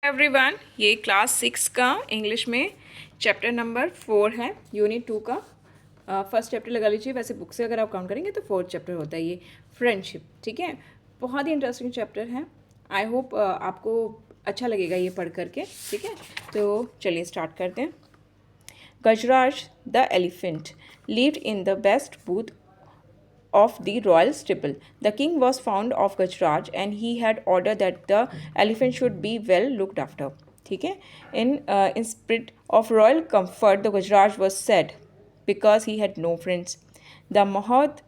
Everyone, ये class 6 का English में चैप्टर नंबर 4 है, यूनिट 2 का फर्स्ट चैप्टर लगा लीजिए। वैसे बुक से अगर आप काउंट करेंगे तो 4th चैप्टर होता है ये फ्रेंडशिप। ठीक है, बहुत ही इंटरेस्टिंग चैप्टर है। आई होप आपको अच्छा लगेगा ये पढ़ करके। ठीक है, तो चलिए स्टार्ट करते हैं। Gajraj the elephant lived in the best booth of the royal stable. The king was fond of Gajraj and he had ordered that the elephant should be well looked after. ठीक है, in spirit of royal comfort, the Gajraj was sad because he had no friends. The Mahad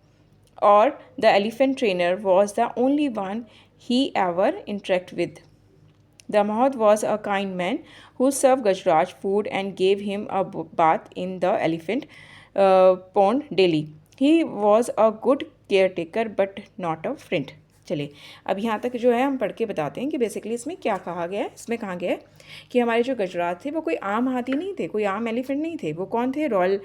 or the elephant trainer was the only one he ever interacted with. The Mahad was a kind man who served Gajraj food and gave him a bath in the elephant pond daily. He was a good caretaker but not a friend. चलिए, अब यहाँ तक जो है हम पढ़ के बताते हैं कि बेसिकली इसमें क्या कहा गया है। इसमें कहा गया है कि हमारे जो गजराज थे वो कोई आम हाथी नहीं थे, कोई आम एलिफेंट नहीं थे। वो कौन थे? रॉयल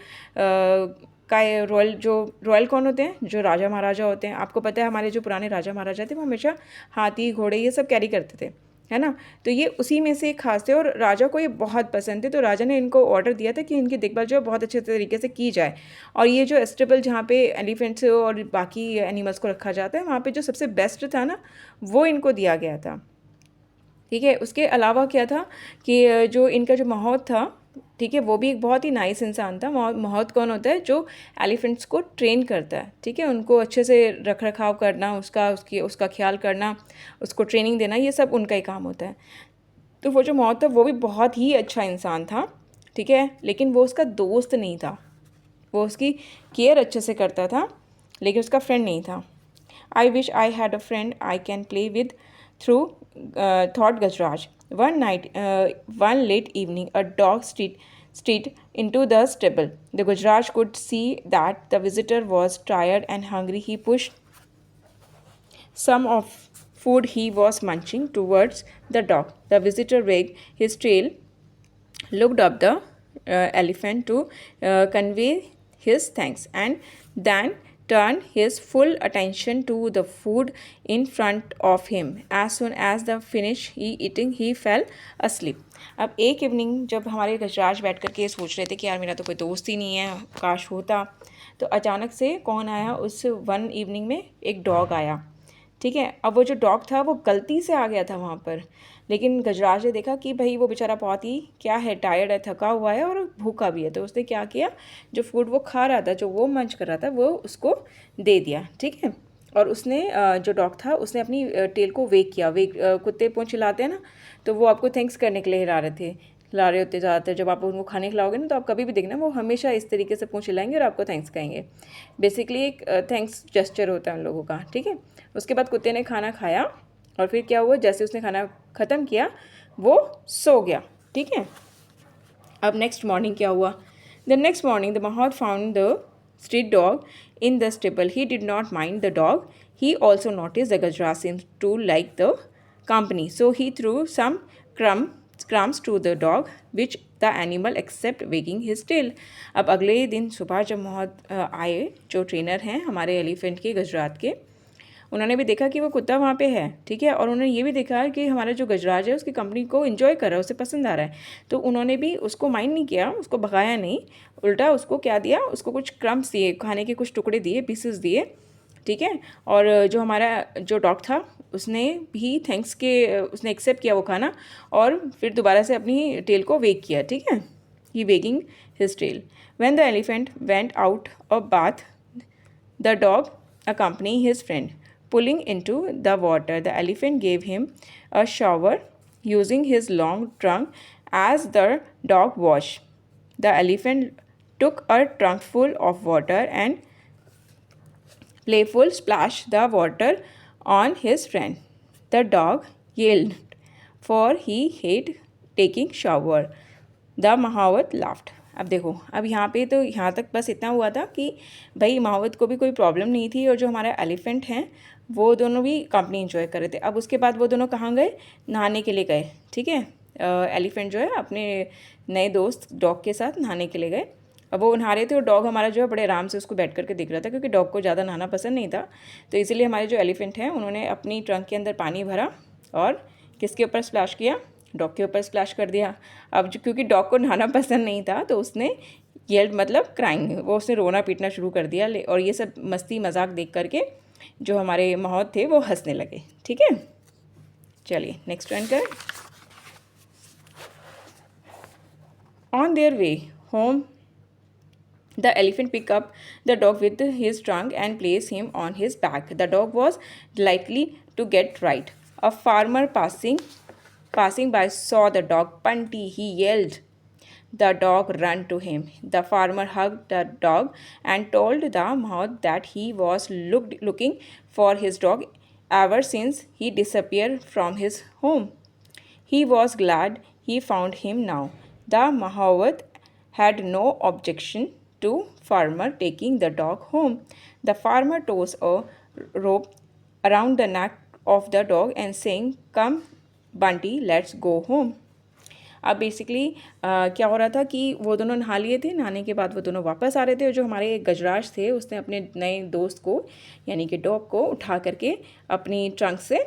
कौन होते हैं? जो राजा महाराजा होते हैं। आपको पता है हमारे जो पुराने राजा महाराजा थे वो हमेशा हाथी घोड़े ये सब कैरी करते थे, है ना। तो ये उसी में से एक खास थे और राजा को ये बहुत पसंद थे। तो राजा ने इनको ऑर्डर दिया था कि इनकी देखभाल जो है बहुत अच्छे तरीके से की जाए। और ये जो एस्टेबल जहाँ पे एलिफेंट्स और बाकी एनिमल्स को रखा जाता है वहाँ पे जो सबसे बेस्ट था ना वो इनको दिया गया था। ठीक है, उसके अलावा क्या था कि जो इनका जो माहौत था, ठीक है, वो भी एक बहुत ही नाइस इंसान था। माहौत कौन होता है? जो एलिफेंट्स को ट्रेन करता है। ठीक है, उनको अच्छे से रख रखाव करना, उसका ख्याल करना, उसको ट्रेनिंग देना, ये सब उनका ही काम होता है। तो वो जो माहौत था वो भी बहुत ही अच्छा इंसान था। ठीक है, लेकिन वो उसका दोस्त नहीं था। वो उसकी केयर अच्छे से करता था लेकिन उसका फ्रेंड नहीं था। I wish I had a friend I can play with through thought Gajraj. One late evening, a dog street into the stable. The Gajraj could see that the visitor was tired and hungry. He pushed some of food he was munching towards the dog. The visitor wagged his tail, looked up the elephant to convey his thanks, and then turned his full attention to the food in front of him. As soon as the finished eating, he fell asleep. अब एक evening जब हमारे गजराज बैठ कर के सोच रहे थे कि यार मेरा तो कोई दोस्त ही नहीं है, काश होता, तो अचानक से कौन आया? उस वन इवनिंग में एक डॉग आया। ठीक है, अब वो जो डॉग था वो गलती से आ गया था वहाँ पर, लेकिन गजराज ने देखा कि भाई वो बेचारा बहुत ही क्या है, टायर्ड है, थका हुआ है और भूखा भी है। तो उसने क्या किया, जो फूड वो खा रहा था, जो वो मंच कर रहा था, वो उसको दे दिया। ठीक है, और उसने जो डॉग था उसने अपनी टेल को वेक किया। कुत्ते पूंछ हिलाते हैं ना, तो वो आपको थैंक्स करने के लिए हिला रहे होते ज़्यादातर। जब आप उनको खाने खिलाओगे ना तो आप कभी भी देखना वो हमेशा इस तरीके से पूंछ हिलाएंगे और आपको थैंक्स कहेंगे। बेसिकली एक थैंक्स जेस्चर होता है उन लोगों का। ठीक है, उसके बाद कुत्ते ने खाना खाया और फिर क्या हुआ, जैसे उसने खाना ख़त्म किया वो सो गया। ठीक है, अब नेक्स्ट मॉर्निंग क्या हुआ? The next morning the mahawat found the street dog in the stable. He did not mind the dog. He also noticed the Gajraj seemed to like the company. So he threw some crumbs to the dog, which the animal accepted, wagging his tail. अब अगले दिन सुबह जब महावत आए, जो trainer हैं हमारे एलिफेंट के, गजरात के, उन्होंने भी देखा कि वो कुत्ता वहाँ पे है। ठीक है, और उन्होंने ये भी देखा कि हमारा जो गजराज है उसकी कंपनी को एंजॉय कर रहा है, उसे पसंद आ रहा है। तो उन्होंने भी उसको माइंड नहीं किया, उसको भगाया नहीं, उल्टा उसको क्या दिया, उसको कुछ क्रम्स दिए, खाने के कुछ टुकड़े दिए, पीसेस दिए। ठीक है, और जो हमारा जो डॉग था उसने भी उसने एक्सेप्ट किया वो खाना और फिर दोबारा से अपनी टेल को वेक किया। ठीक है, he wagging his tail. When the elephant went out of bath, the dog accompanied his friend. Pulling into the water, the elephant gave him a shower using his long trunk as the dog washed. The elephant took a trunkful of water and playful splashed the water on his friend. The dog yelled, for he hated taking shower. The Mahawat laughed. अब देखो, अब यहाँ पे तो यहाँ तक बस इतना हुआ था कि भाई महावत को भी कोई प्रॉब्लम नहीं थी और जो हमारा एलिफेंट हैं वो दोनों भी कंपनी एंजॉय कर रहे थे। अब उसके बाद वो दोनों कहाँ गए? नहाने के लिए गए। ठीक है, एलिफेंट जो है अपने नए दोस्त डॉग के साथ नहाने के लिए गए। अब वो नहा रहे थे और डॉग हमारा जो है बड़े आराम से उसको बैठ करके देख रहा था, क्योंकि डॉग को ज़्यादा नहाना पसंद नहीं था। तो इसीलिए हमारे जो एलिफेंट हैं उन्होंने अपनी ट्रंक के अंदर पानी भरा और किसके ऊपर स्प्लैश किया? डॉग के ऊपर स्प्लैश कर दिया। अब जो क्योंकि डॉग को नहाना पसंद नहीं था तो उसने येल्ड मतलब क्राइंग, वो उसने रोना पीटना शुरू कर दिया। और ये सब मस्ती मजाक देख करके जो हमारे माहौत थे वो हंसने लगे। ठीक है, चलिए नेक्स्ट वन करें। On their way home the elephant picked up the dog with his trunk and placed him on his back. The dog was likely to get right. A farmer passing by saw the dog. Bunty, he yelled. The dog ran to him. The farmer hugged the dog and told the mouth that he was looking for his dog ever since he disappeared from his home. He was glad he found him now. The Mahawat had no objection to farmer taking the dog home. The farmer tossed a rope around the neck of the dog and saying, "Come, Bunty, let's go home." अब basically क्या हो रहा था कि वो दोनों नहा लिए थे। नहाने के बाद वो दोनों वापस आ रहे थे और जो हमारे गजराज थे उसने अपने नए दोस्त को यानी कि डॉग को उठा करके अपनी ट्रंक से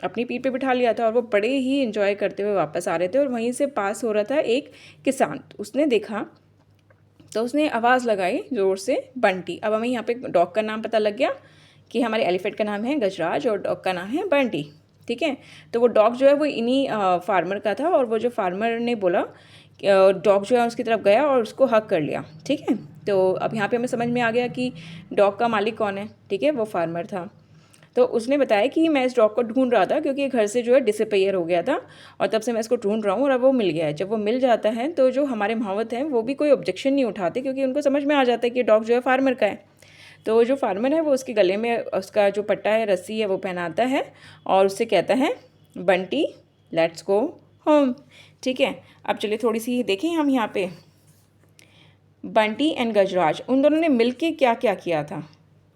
अपनी पीठ पे बिठा लिया था और वो बड़े ही इंजॉय करते हुए वापस आ रहे थे। और वहीं से पास हो रहा था एक किसान, उसने देखा तो उसने आवाज़ लगाई ज़ोर से, बंटी। अब हमें यहाँ पे डॉग का नाम पता लग गया कि हमारे एलिफेंट का नाम है गजराज और डॉग का नाम है बंटी। ठीक है, तो वो डॉग जो है वो इन्हीं फार्मर का था और वो जो फार्मर ने बोला डॉग जो है उसकी तरफ गया और उसको हक कर लिया। ठीक है, तो अब यहाँ पे हमें समझ में आ गया कि डॉग का मालिक कौन है। ठीक है, वो फार्मर था। तो उसने बताया कि मैं इस डॉग को ढूंढ रहा था क्योंकि घर से जो है डिसअपीयर हो गया था और तब से मैं इसको ढूंढ रहा हूँ और अब वो मिल गया है। जब वो मिल जाता है तो जो हमारे महावत हैं वो भी कोई ऑब्जेक्शन नहीं उठाते क्योंकि उनको समझ में आ जाता है कि डॉग जो है फार्मर का है। तो जो फार्मर है वो उसके गले में उसका जो पट्टा है, रस्सी है, वो पहनाता है और उससे कहता है, बंटी लेट्स गो होम। ठीक है, अब चलिए थोड़ी सी देखें हम यहाँ पे बंटी एंड गजराज उन दोनों ने मिल के क्या क्या किया था,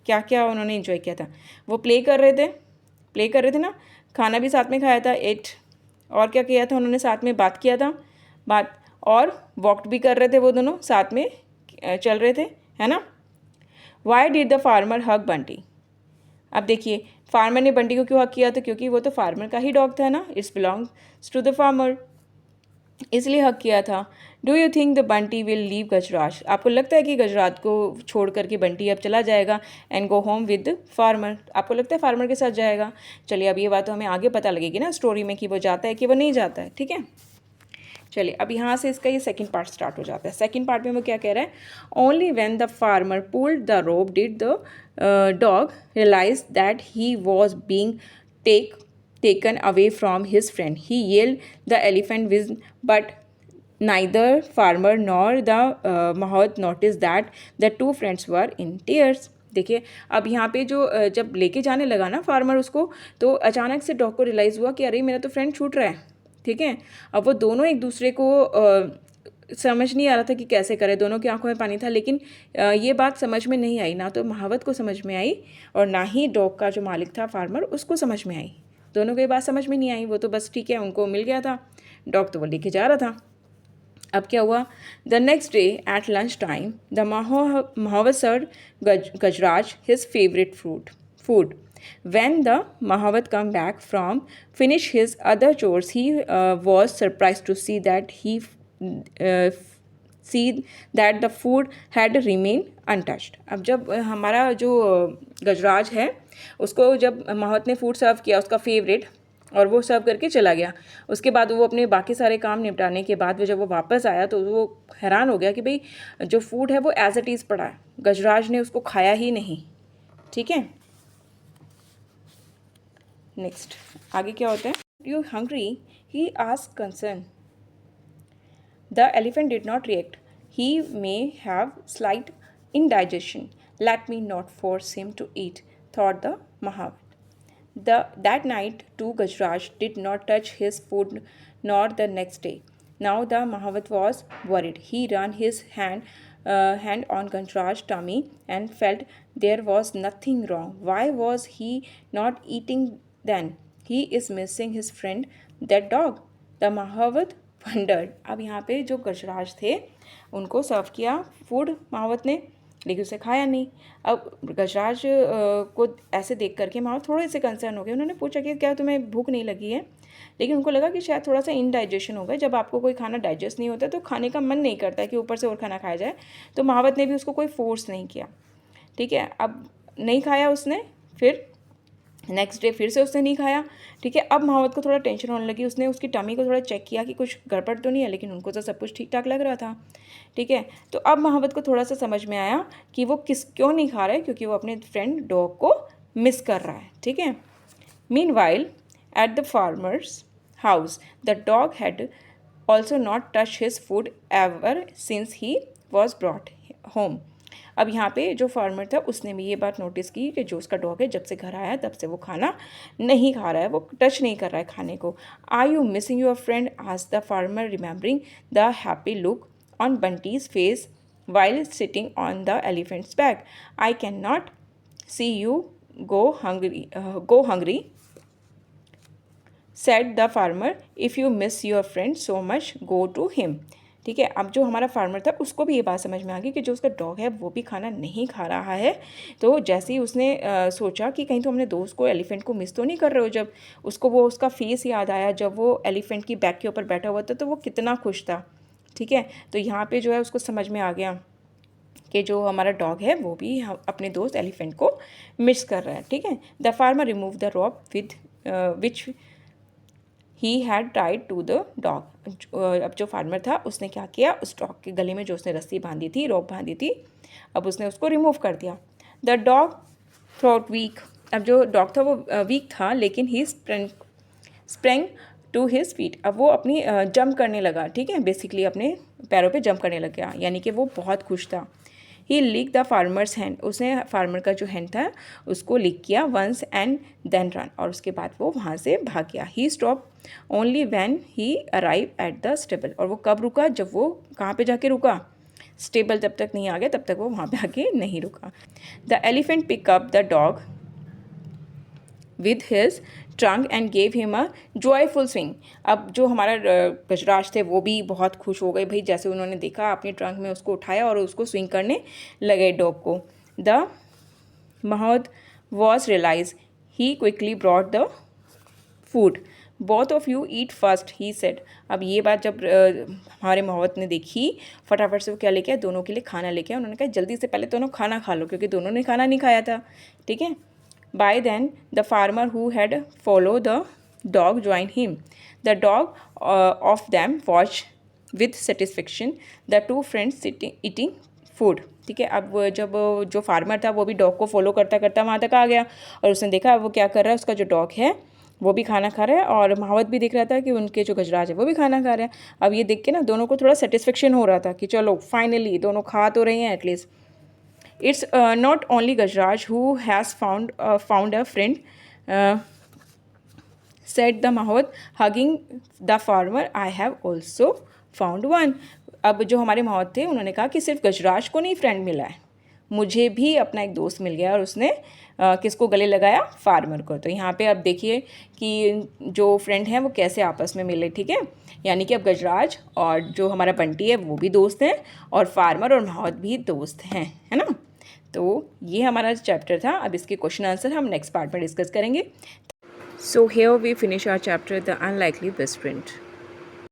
क्या क्या उन्होंने इन्जॉय किया था। वो प्ले कर रहे थे ना, खाना भी साथ में खाया था, एट। और क्या किया था उन्होंने, साथ में बात किया था, बात, और वॉक भी कर रहे थे, वो दोनों साथ में चल रहे थे, है ना। वाई डिड द फार्मर हग बंटी। अब देखिए फार्मर ने बंटी को क्यों हक किया था, क्योंकि वो तो फार्मर का ही डॉग था ना, it's belongs to the farmer, इसलिए हक किया था। Do you think the Bunty will leave Gajraj. आपको लगता है कि गजराज को छोड़ करके बंटी अब चला जाएगा and go home with farmer. आपको लगता है फार्मर के साथ जाएगा। चलिए अब ये बात तो हमें आगे पता लगेगी ना स्टोरी में कि वो जाता है कि वो नहीं जाता है। ठीक है, चलिए अब यहाँ से इसका ये सेकंड पार्ट स्टार्ट हो जाता है। सेकंड पार्ट में वो क्या कह रहा है, only when the farmer pulled the rope did the dog realise that he was being taken away from his friend. He yelled the elephant with, but neither farmer nor the Mahout noticed that the two friends were in tears. देखिए अब यहाँ पे जो जब लेके जाने लगा ना फार्मर उसको, तो अचानक से डॉग को रियलाइज़ हुआ कि अरे मेरा तो फ्रेंड छूट रहा है। ठीक है, अब वो दोनों एक दूसरे को समझ नहीं आ रहा था कि कैसे करे, दोनों की आंखों में पानी था। लेकिन ये बात समझ में नहीं आई, ना तो महावत को समझ में आई और ना ही डॉग का जो मालिक था फार्मर उसको समझ में आई। दोनों को ये बात समझ में नहीं आई। वो तो बस ठीक है, उनको मिल गया था, डॉग तो वो लेके जा रहा था। अब क्या हुआ, the next day at lunch time the mahawat serve Gajraj his favourite food. When the Mahawat come back from finish his other chores, he was surprised to see that the food had remained untouched. अब जब हमारा जो गजराज है उसको जब महावत ने food सर्व किया उसका फेवरेट, और वो सर्व करके चला गया, उसके बाद वो अपने बाकी सारे काम निपटाने के बाद जब वो वापस आया तो वो हैरान हो गया कि भाई जो फूड है वो एज इट इज़ पड़ा है, गजराज ने उसको खाया ही नहीं। ठीक है, नेक्स्ट आगे क्या होता है, you hungry he asked concern. The elephant did not react, he may have slight indigestion. Let me not force him to eat, thought the Mahawat. That night, too, Gajraj did not touch his food nor the next day. Now the Mahawat was worried. He ran his hand on Gajraj's tummy and felt there was nothing wrong. Why was he not eating then? He is missing his friend, that dog. The Mahawat wondered. अब यहाँ पे जो गजराज थे उनको सर्व किया food महावत ने, लेकिन उसे खाया नहीं। अब गजराज को ऐसे देख करके महावत थोड़े से कंसर्न हो गए। उन्होंने पूछा कि क्या तुम्हें भूख नहीं लगी है? लेकिन उनको लगा कि शायद थोड़ा सा इनडाइजेशन होगा। जब आपको कोई खाना डाइजेस्ट नहीं होता तो खाने का मन नहीं करता कि ऊपर से और खाना खाया जाए। तो महावत ने भी उसको कोई फोर्स नहीं किया, ठीक है। अब नहीं खाया उसने, फिर नेक्स्ट डे फिर से उसने नहीं खाया, ठीक है। अब महावत को थोड़ा टेंशन होने लगी। उसने उसकी टमी को थोड़ा चेक किया कि कुछ गड़बड़ तो नहीं है, लेकिन उनको तो सब कुछ ठीक ठाक लग रहा था, ठीक है। तो अब महावत को थोड़ा सा समझ में आया कि वो क्यों नहीं खा रहा है, क्योंकि वो अपने फ्रेंड डॉग को मिस कर रहा है, ठीक है। Meanwhile at the farmers house the dog had also not touch his food ever since he was brought home. अब यहाँ पे जो फार्मर था उसने भी ये बात नोटिस की कि जो उसका डॉग है जब से घर आया है तब से वो खाना नहीं खा रहा है, वो टच नहीं कर रहा है खाने को। Are you missing your friend? Asked the farmer remembering the happy look on Bunty's face while sitting on the elephant's back. I cannot see you go hungry, said the farmer. If you miss your friend so much, go to him. ठीक है। अब जो हमारा farmer था उसको भी ये बात समझ में आ गई कि जो उसका डॉग है वो भी खाना नहीं खा रहा है। तो जैसे ही उसने सोचा कि कहीं तो हमने दोस्त को, एलिफेंट को मिस तो नहीं कर रहे हो, जब उसको वो उसका फेस याद आया जब वो एलिफेंट की बैक के ऊपर बैठा हुआ था तो वो कितना खुश था, ठीक है। तो यहाँ पे जो है उसको समझ में आ गया कि जो हमारा डॉग है वो भी अपने दोस्त एलिफेंट को मिस कर रहा है, ठीक है। The farmer remove the rope with which he had tied to the dog. अब जो फार्मर था उसने क्या किया, उस डॉग के गले में जो उसने रस्सी बांधी थी, रॉप बांधी थी, अब उसने उसको रिमूव कर दिया। The dog thought weak. अब जो डॉग था वो वीक था, लेकिन he sprang to his feet. अब वो अपनी जंप करने लगा, ठीक है, बेसिकली अपने पैरों पे जंप करने लग गया, यानी कि वो बहुत खुश था। ही लिक द फार्मर्स हैंड। उसने फार्मर का जो हैंड था उसको लिक किया वंस एंड देन रन, और उसके बाद वो वहाँ से भाग गया। He stop only when he arrive at the stable. और वो कब रुका, जब वो कहाँ पे जाके रुका, स्टेबल जब तक नहीं आ गया तब तक वो वहाँ पे आके नहीं रुका। The elephant pick up the dog with his trunk and gave him a joyful swing. अब जो हमारा गजराज थे वो भी बहुत खुश हो गए भाई, जैसे उन्होंने देखा अपने ट्रंक में उसको उठाया और उसको स्विंग करने लगे डॉग को। The mahawat was realise he quickly brought the food. Both of you eat first, he said. अब ये बात जब हमारे महावत ने देखी, फटाफट से वो क्या लेके आए, दोनों के लिए खाना लेके आए। उन्होंने कहा जल्दी से पहले दोनों खाना खा लो, क्योंकि दोनों ने खाना नहीं खाया था, ठीक है। By then, the farmer who had followed the dog joined him. The dog of them watched with satisfaction the two friends eating food. ठीक है। अब जब जो फार्मर था वो भी डॉग को फॉलो करता करता वहाँ तक आ गया और उसने देखा वो क्या कर रहा है, उसका जो डॉग है वो भी खाना खा रहा है, और महावत भी देख रहा था कि उनके जो गजराज है वो भी खाना खा रहे हैं। अब ये देख के ना दोनों को थोड़ा सेटिस्फेक्शन हो रहा था कि चलो फाइनली दोनों खा तो रहे हैं at least. It's not only Gajraj who has found a friend, said the Mahawat, hugging the farmer. I have also found one. अब जो हमारे महावत थे उन्होंने कहा कि सिर्फ गजराज को नहीं फ्रेंड मिला है, मुझे भी अपना एक दोस्त मिल गया, और उसने किसको गले लगाया, फार्मर को। तो यहाँ पे अब देखिए कि जो फ्रेंड हैं वो कैसे आपस में मिले, ठीक है। यानी कि अब गजराज और जो हमारा बंटी है वो भी दोस्त हैं, और फार्मर और महावत भी दोस्त हैं, है ना। तो ये हमारा चैप्टर था। अब इसके क्वेश्चन आंसर हम नेक्स्ट पार्ट में डिस्कस करेंगे। So here we finish our chapter the unlikely best friend.